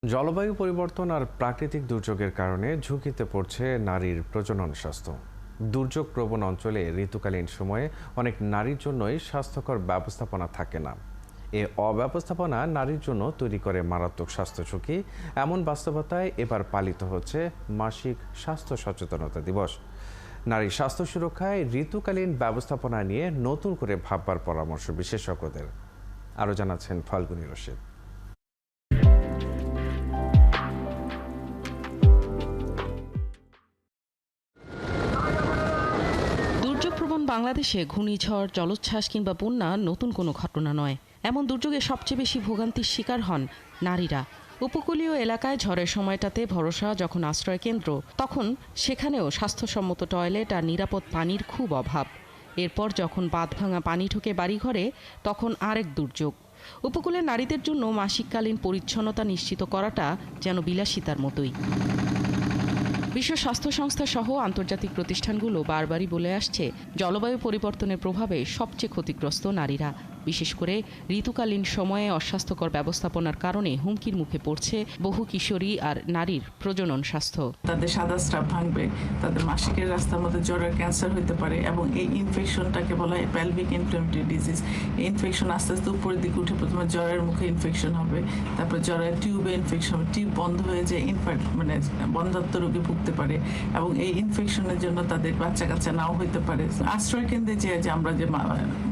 জলবায়ু পরিবর্তন আর প্রাকৃতিক দুর্যোগের কারণে ঝুঁকিতে পড়ছে নারীর প্রজনন স্বাস্থ্য। দুর্যোগ প্রবণ অঞ্চলে ঋতুকালীন সময়ে অনেক নারীর জন্যই স্বাস্থ্যকর ব্যবস্থাপনা থাকে না। এ অব্যবস্থাপনা নারীর জন্য তৈরি করে মারাত্মক স্বাস্থ্য ঝুঁকি। এমন বাস্তবতায় এবার পালিত হচ্ছে মাসিক স্বাস্থ্য সচেতনতা দিবস। নারী স্বাস্থ্য সুরক্ষায় ঋতুকালীন ব্যবস্থাপনা নিয়ে নতুন করে ভাববার পরামর্শ বিশেষজ্ঞদের। আরও জানাচ্ছেন ফাল্গুনী রশিদ। দুর্যোগপ্রবণ বাংলাদেশে ঘূর্ণিঝড়, জলোচ্ছ্বাস কিংবা বন্যা নতুন কোনো ঘটনা নয়। এমন দুর্যোগে সবচেয়ে বেশি ভোগান্তির শিকার হন নারীরা। উপকূলীয় এলাকায় ঝড়ের সময়টাতে ভরসা যখন আশ্রয় কেন্দ্র, তখন সেখানেও স্বাস্থ্যসম্মত টয়লেট আর নিরাপদ পানির খুব অভাব। এরপর যখন বাঁধভাঙা পানি ঢোকে বাড়িঘরে, তখন আরেক দুর্যোগ। উপকূলের নারীদের জন্য মাসিককালীন পরিচ্ছন্নতা নিশ্চিত করাটা যেন বিলাসিতার মতোই। বিশ্ব স্বাস্থ্য সংস্থা সহ আন্তর্জাতিক প্রতিষ্ঠানগুলো বারবারই বলে আসছে, জলবায়ু পরিবর্তনের প্রভাবে সবচেয়ে ক্ষতিগ্রস্ত নারীরা। বিশেষ করে ঋতুকালীন সময়ে অস্বাস্থ্যকর ব্যবস্থাপনার কারণে হুমকির মুখে পড়ছে বহু কিশোরী আর নারীর প্রজনন স্বাস্থ্য। তাদের সাদা স্রাব ভাঙবে, তাদের মাসিকের রাস্তার মধ্যে জ্বরের ক্যান্সার হতে পারে, এবং এই ইনফেকশনটাকে বলা হয় পেলভিক ইনফ্লেমেটরি ডিজিজ। এই ইনফেকশন আস্তে আস্তে উপরের দিকে উঠে প্রথমে জ্বরের মুখে ইনফেকশন হবে, তারপর জ্বরের টিউবে ইনফেকশন হবে, টিউব বন্ধ হয়ে যায়, বন্ধ্যাত্ব রোগে ভুগতে পারে, এবং এই ইনফেকশনের জন্য তাদের বাচ্চা কাচ্চা নাও হইতে পারে। আশ্রয় কেন্দ্রে যে আমরা যে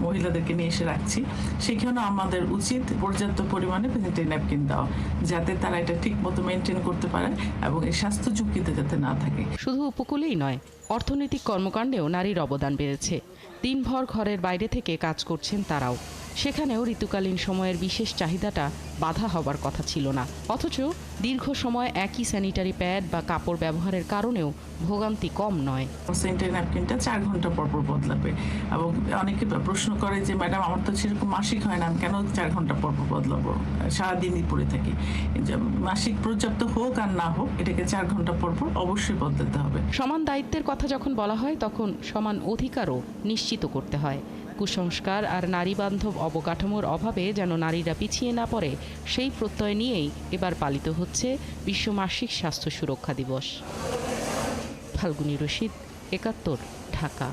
মহিলাদেরকে নিয়ে এসে রাখছি, সেখানে আমাদের উচিত পর্যাপ্ত পরিমাণে প্যানিটারি ন্যাপকিন দেওয়া, যাতে তারা এটা ঠিক মতো মেনটেন করতে পারে এবং এই স্বাস্থ্য ঝুঁকিতে যাতে না থাকে। শুধু উপকূলেই নয়, অর্থনৈতিক কর্মকাণ্ডেও নারীর অবদান বেড়েছে। দিনভর ঘরের বাইরে থেকে কাজ করছেন তারাও। সেখানেও ঋতুকালীন সময়ের বিশেষ চাহিদাটা বাধা হবার কথা ছিল না। অথচ দীর্ঘ সময় একই স্যানিটারি প্যাড বা কাপড় ব্যবহারের কারণেও ভোগান্তি কম নয়। স্যানিটারি ন্যাপকিনটা 4 ঘন্টা পর পর বদলাবে, এবং অনেকে প্রশ্ন করে যে ম্যাডাম আমার তো সেরকম মাসিক হয় না, আমি কেন 4 ঘন্টা পর পর বদলাবো, সারাদিনই পরে থাকি। মাসিক পর্যাপ্ত হোক আর না হোক, এটাকে 4 ঘন্টা পর পর অবশ্যই বদলাতে হবে। সমান দায়িত্বের কথা যখন বলা হয়, তখন সমান অধিকারও নিশ্চিত করতে হয়। কুসংস্কার আর নারী বান্ধব অবকাঠামোর অভাবে যেন নারীরা পিছিয়ে না পড়ে, সেই প্রত্যয় নিয়েই এবার পালিত হচ্ছে বিশ্ব মাসিক স্বাস্থ্য সুরক্ষা দিবস। ফাল্গুনী রশিদ, ৭১, ঢাকা।